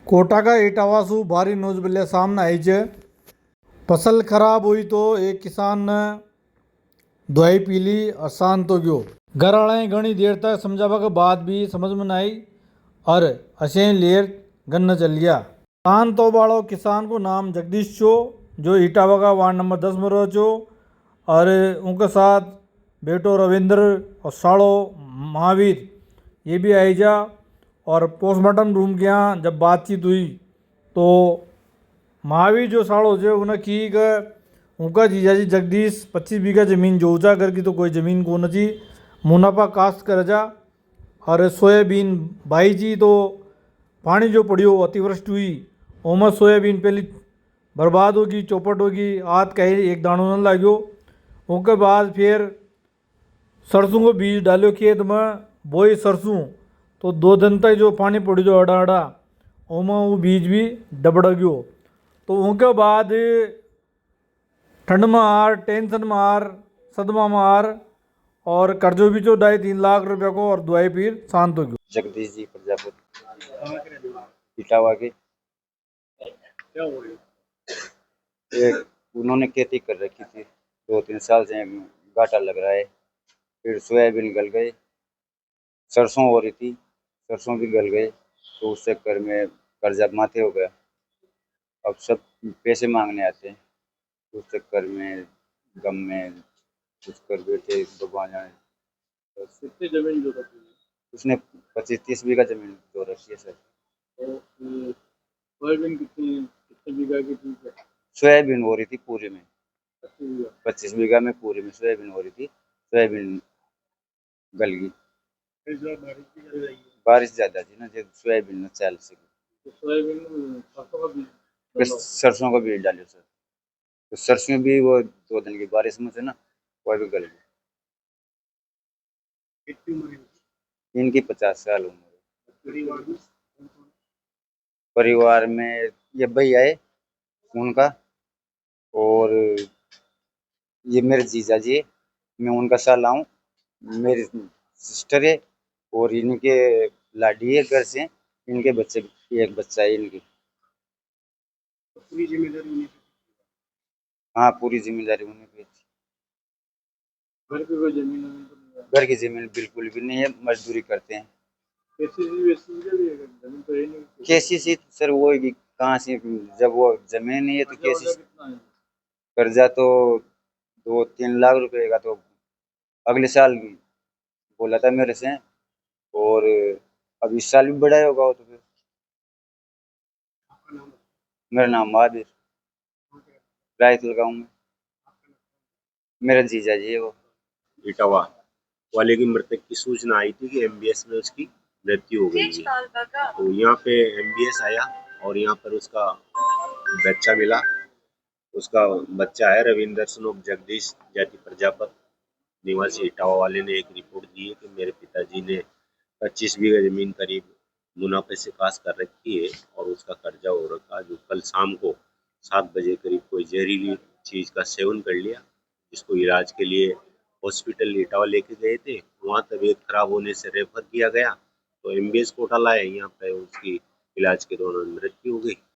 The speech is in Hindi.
कोटा का इटावासु भारी न्यूज बिल्ले सामने आई जे। फसल खराब हुई तो एक किसान ने दवाई पी ली और शांत हो गयो। घर वाले घनी देर तक समझावा के बाद भी समझ में नहीं और अशें लेर गन्न चल गया। शांत हो वालो किसान को नाम जगदीश चो, जो इटावा का वार्ड नंबर 10 में रहो चो, और उनके साथ बेटो रविंद्र और साड़ो महावीर ये भी आई जा। और पोस्टमार्टम रूम के यहाँ जब बातचीत हुई तो महावीर जो साड़ो जो उन्हें की उनका जीजाजी जगदीश 25 बीघा जमीन जो ऊँचा करके तो कोई जमीन को न जी मुनाफा काश्त कर जा। और सोयाबीन भाई जी तो पानी जो पड़ियो अतिवृष्टि हुई ओमा सोयाबीन पहली बर्बाद होगी, चौपट होगी, आध कहीं एक दानों न लाग्यो। उसके बाद फिर सरसों को बीज डालो खेत में, बोई सरसों तो 2 दिन तक जो पानी पड़ जो अड़ा अड़ा ओमा वो बीज भी डबड़ गयो। तो उनके बाद ठंड में हार, टेंशन में हार, सदमा में हार और कर्जो भी जो 2.5-3 लाख रुपया को और दवाई फिर शांत हो गयो। जगदीश जी प्रजापति इटावा के। क्या हो रही एक उन्होंने खेती कर रखी थी 2-3 साल से, घाटा लग रहा है। फिर सोयाबीन गल गए, सरसों हो रही थी, सरसों भी गल गए, तो उस चक्कर में कर्जा माथे हो गया। अब सब पैसे मांगने आते हैं, उस चक्कर में गम में कुछ कर बैठे भगवान जाने। कितनी जमीन जो रखी है? उसने 25-30 बीघा जमीन जो रखी है सर। तो सोयाबीन कितने बीघा की थी? सोयाबीन हो रही थी पूरे में 25 बीघा। 25 बीघा में पूरे में सोयाबीन हो रही थी, सोयाबीन गल गई। इस बार बारिश भी ज़्यादा आई है। बारिश ज्यादा थी ना, जो सोयाबीन न चल सकी। तो सोयाबीन सरसों का बीज फिर डालो। सरसों का बीज डालो सर, तो सरसों भी वो 2 दिन की बारिश में से ना वो भी गल गई। कितनी उम्र है? इनकी 50 साल उम्र है। परिवार में परिवार में ये भैया है उनका, और ये मेरे जीजा जी है, मैं उनका साला हूँ, मेरी सिस्टर है, और इनके लाडी है घर से, इनके बच्चे, एक बच्चा है इनकी। पूरी जिम्मेदारी उन्हीं की। हाँ, पूरी जिम्मेदारी उन्हीं पे थी। घर पे कोई जमीन वमीन तो नहीं है? घर की जमीन बिल्कुल भी नहीं है, मजदूरी करते हैं। केसीसी वेसीसी का भी है? जमीन तो है नहीं। केसीसी सर वो कहाँ से, जब वो जमीन नहीं है तो कर्जा वर्जा केसीसी। कितना है? कर्जा तो 2-3 लाख रुपए का तो अगले साल बोला था मेरे से, और अब इस साल भी बढ़ाया होगा वो तो। फिर आपका नाम? मेरा नाम महावीर, रायतल गाँव में, मेरा जीजा जी है वो। इटावा वाले की मृतक की सूचना आई थी कि एमबीएस में उसकी मृत्यु हो गई है। तो यहाँ पे एमबीएस आया और यहाँ पर उसका बच्चा मिला। उसका बच्चा है रविंदर सनोक जगदीश जाति प्रजापत निवासी इटावा वाले ने एक रिपोर्ट दी है कि मेरे पिताजी ने 25 बीघा जमीन करीब मुनाफे से काश कर रखी है और उसका कर्जा हो रखा, जो कल शाम को 7 बजे करीब कोई जहरीली चीज का सेवन कर लिया, जिसको इलाज के लिए हॉस्पिटल इटावा लेके गए थे। वहाँ तबीयत खराब होने से रेफर किया गया, तो एमबीएस कोटा लाए, यहाँ पे उसकी इलाज के दौरान मृत्यु हो गई।